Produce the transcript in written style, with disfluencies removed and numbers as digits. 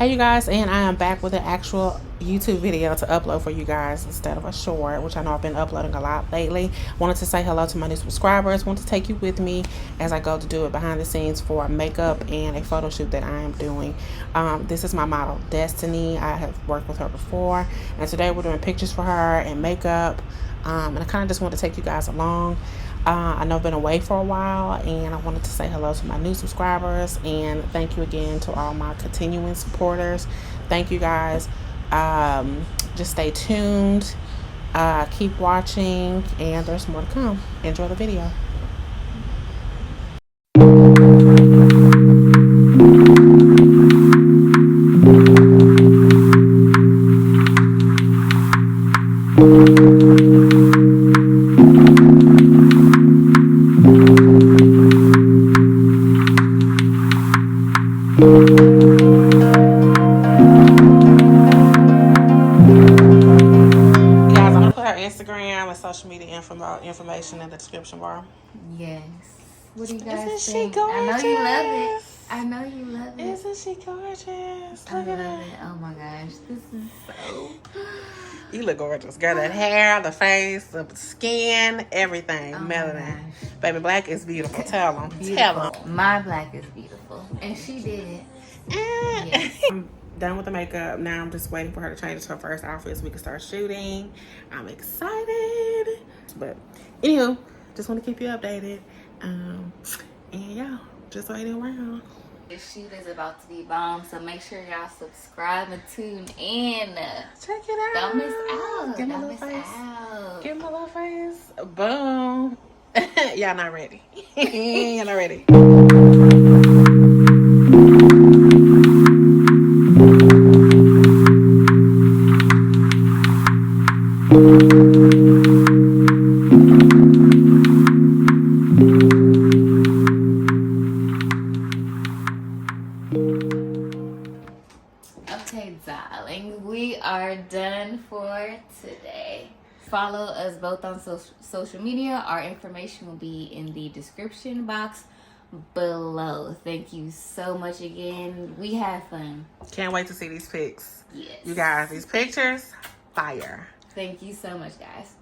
Hey you guys, and I am back with an actual YouTube video to upload for you guys instead of a short, which I know I've been uploading a lot lately. Wanted to say hello to my new subscribers. Want to take you with me as I go to do it behind the scenes for makeup and a photo shoot that I am doing. This is my model, Destinee. I have worked with her before, and today we're doing pictures for her and makeup. And I kind of just want to take you guys along. I know I've been away for a while, and I wanted to say hello to my new subscribers and thank you again to all my continuing supporters. Thank you guys. Just stay tuned, keep watching, and there's more to come. Enjoy the video. Instagram and social media information in the description bar. Yes. What do you guys Isn't think? she gorgeous? I know you love it. I know you love it. Isn't she gorgeous? I love it. Oh my gosh, this is so. You look gorgeous, girl. That hair, the face, the skin, everything, Oh melanin. Baby, black is beautiful. Tell them. Beautiful. Tell them. My black is beautiful, and she did it. Yes. I'm done with the makeup. Now I'm just waiting for her to change her first outfit so we can start shooting. I'm excited. But anywho, just want to keep you updated. And yeah, just waiting around. This shoot is about to be bomb, so make sure y'all subscribe and tune in. Check it out. Don't miss out. Give me a little face. Give me a little face. Boom. Y'all not ready. Y'all not ready. Okay, darling, we are done for today. Follow us both on social media. Our information will be in the description box below. Thank you so much again. We had fun. Can't wait to see these pics. Yes. You guys, these pictures, fire. Thank you so much, guys.